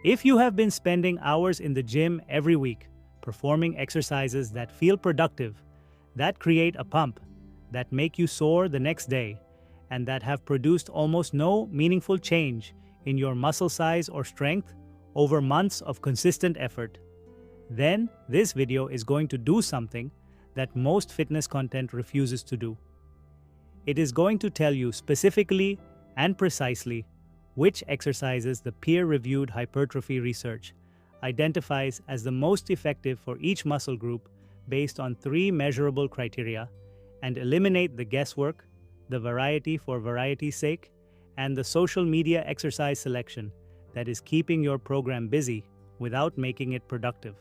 If you have been spending hours in the gym every week, performing exercises that feel productive, that create a pump, that make you sore the next day, and that have produced almost no meaningful change in your muscle size or strength over months of consistent effort, then this video is going to do something that most fitness content refuses to do. It is going to tell you specifically and precisely which exercises the peer-reviewed hypertrophy research identifies as the most effective for each muscle group based on 3 measurable criteria, and eliminate the guesswork, the variety for variety's sake, and the social media exercise selection that is keeping your program busy without making it productive.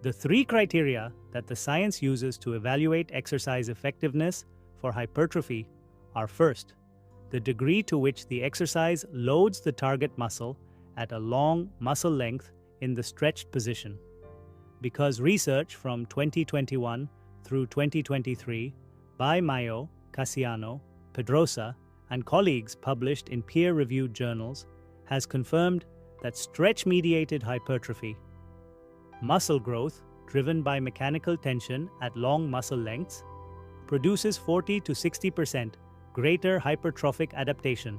The 3 criteria that the science uses to evaluate exercise effectiveness for hypertrophy are: first, the degree to which the exercise loads the target muscle at a long muscle length in the stretched position. Because research from 2021 through 2023 by Mayo, Casiano, Pedrosa, and colleagues published in peer-reviewed journals has confirmed that stretch-mediated hypertrophy, muscle growth driven by mechanical tension at long muscle lengths, produces 40 to 60% greater hypertrophic adaptation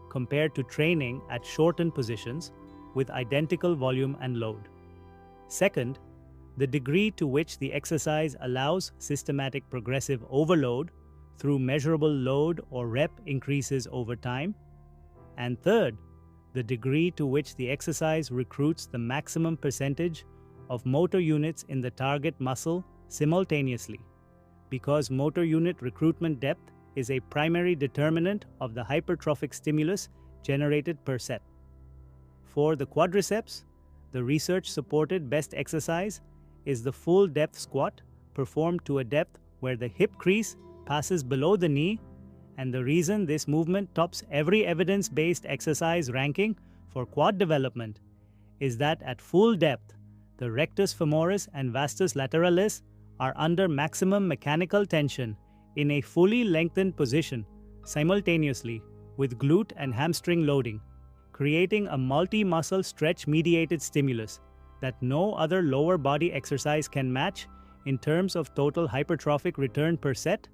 compared to training at shortened positions with identical volume and load. Second, the degree to which the exercise allows systematic progressive overload through measurable load or rep increases over time. And third, the degree to which the exercise recruits the maximum percentage of motor units in the target muscle simultaneously, because motor unit recruitment depth is a primary determinant of the hypertrophic stimulus generated per set. For the quadriceps, the research-supported best exercise is the full depth squat performed to a depth where the hip crease passes below the knee, and the reason this movement tops every evidence-based exercise ranking for quad development is that at full depth, the rectus femoris and vastus lateralis are under maximum mechanical tension in a fully lengthened position simultaneously with glute and hamstring loading, creating a multi-muscle stretch-mediated stimulus that no other lower body exercise can match in terms of total hypertrophic return per set.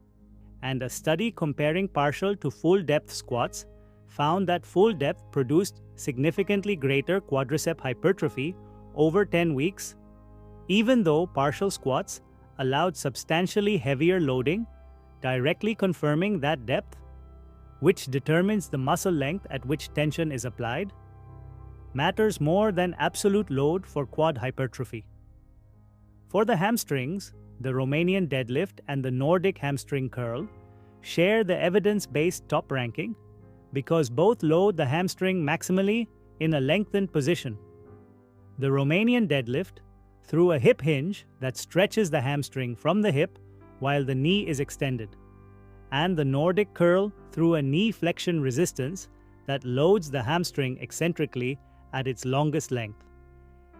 And a study comparing partial to full depth squats found that full depth produced significantly greater quadricep hypertrophy over 10 weeks, even though partial squats allowed substantially heavier loading, directly confirming that depth, which determines the muscle length at which tension is applied, matters more than absolute load for quad hypertrophy. For the hamstrings, the Romanian deadlift and the Nordic hamstring curl share the evidence-based top ranking because both load the hamstring maximally in a lengthened position. The Romanian deadlift through a hip hinge that stretches the hamstring from the hip while the knee is extended, and the Nordic curl through a knee flexion resistance that loads the hamstring eccentrically at its longest length.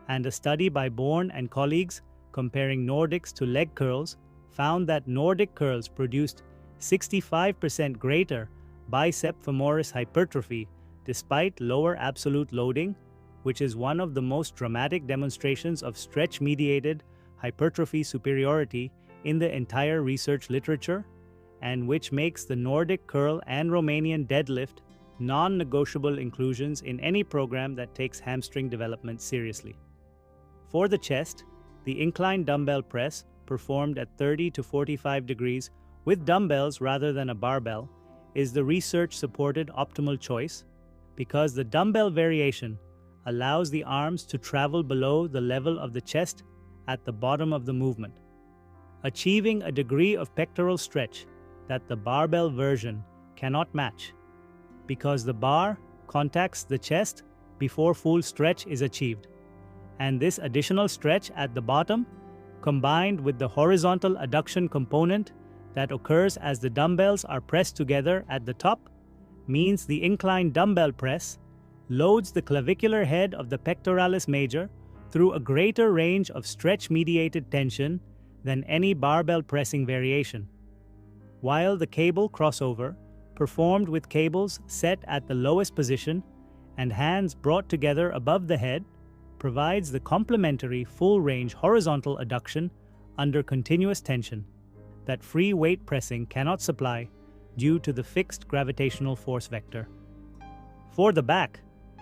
And a study by Bourne and colleagues comparing Nordics to leg curls found that Nordic curls produced 65% greater bicep femoris hypertrophy despite lower absolute loading, which is one of the most dramatic demonstrations of stretch-mediated hypertrophy superiority in the entire research literature, and which makes the Nordic curl and Romanian deadlift non-negotiable inclusions in any program that takes hamstring development seriously. For the chest, the inclined dumbbell press performed at 30 to 45 degrees with dumbbells rather than a barbell is the research-supported optimal choice because the dumbbell variation allows the arms to travel below the level of the chest at the bottom of the movement, achieving a degree of pectoral stretch that the barbell version cannot match because the bar contacts the chest before full stretch is achieved. And this additional stretch at the bottom, combined with the horizontal adduction component that occurs as the dumbbells are pressed together at the top, means the inclined dumbbell press loads the clavicular head of the pectoralis major through a greater range of stretch-mediated tension than any barbell pressing variation, while the cable crossover, performed with cables set at the lowest position and hands brought together above the head provides the complementary full-range horizontal adduction under continuous tension that free weight pressing cannot supply due to the fixed gravitational force vector. For the back,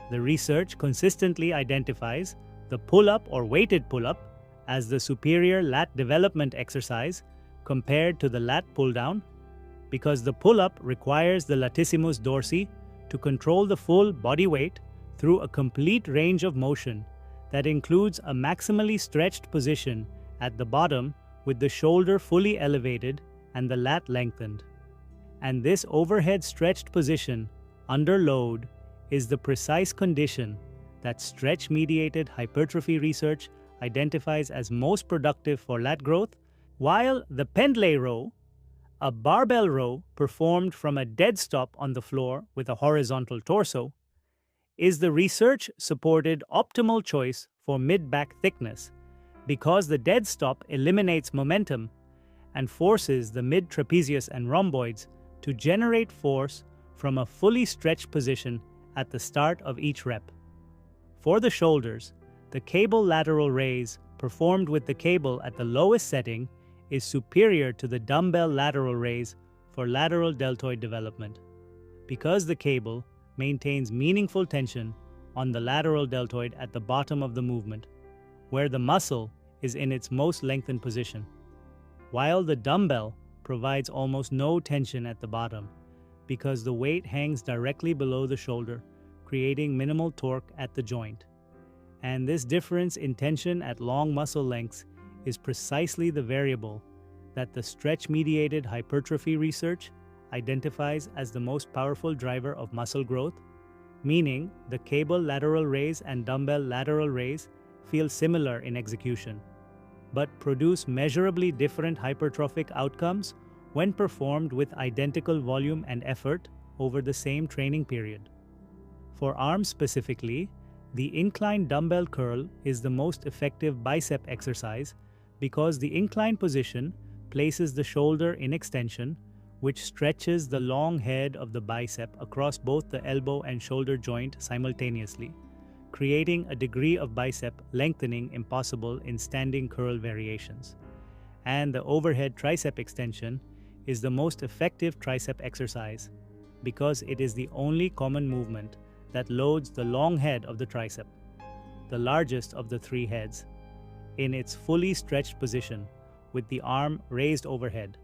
the research consistently identifies the pull-up or weighted pull-up as the superior lat development exercise compared to the lat pull-down, because the pull-up requires the latissimus dorsi to control the full body weight through a complete range of motion that includes a maximally stretched position at the bottom with the shoulder fully elevated and the lat lengthened. And this overhead stretched position under load is the precise condition that stretch-mediated hypertrophy research identifies as most productive for lat growth, while the pendlay row, a barbell row performed from a dead stop on the floor with a horizontal torso, is the research-supported optimal choice for mid-back thickness because the dead stop eliminates momentum and forces the mid-trapezius and rhomboids to generate force from a fully stretched position at the start of each rep. For the shoulders, the cable lateral raise performed with the cable at the lowest setting is superior to the dumbbell lateral raise for lateral deltoid development, because the cable maintains meaningful tension on the lateral deltoid at the bottom of the movement, where the muscle is in its most lengthened position, while the dumbbell provides almost no tension at the bottom, because the weight hangs directly below the shoulder, creating minimal torque at the joint. And this difference in tension at long muscle lengths is precisely the variable that the stretch-mediated hypertrophy research identifies as the most powerful driver of muscle growth, meaning the cable lateral raise and dumbbell lateral raise feel similar in execution, but produce measurably different hypertrophic outcomes when performed with identical volume and effort over the same training period. For arms specifically, the incline dumbbell curl is the most effective bicep exercise because the incline position places the shoulder in extension, which stretches the long head of the bicep across both the elbow and shoulder joint simultaneously, creating a degree of bicep lengthening impossible in standing curl variations. And the overhead tricep extension is the most effective tricep exercise because it is the only common movement that loads the long head of the tricep, the largest of the three heads, in its fully stretched position with the arm raised overhead.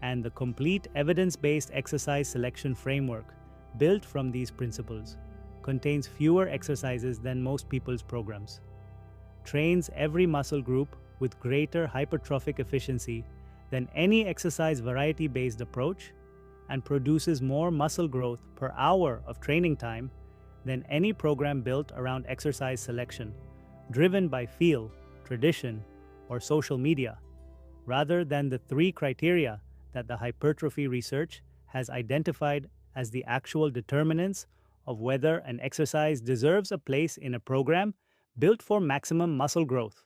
And the complete evidence-based exercise selection framework built from these principles contains fewer exercises than most people's programs, trains every muscle group with greater hypertrophic efficiency than any exercise variety-based approach, and produces more muscle growth per hour of training time than any program built around exercise selection, driven by feel, tradition, or social media, rather than the three criteria that the hypertrophy research has identified as the actual determinants of whether an exercise deserves a place in a program built for maximum muscle growth.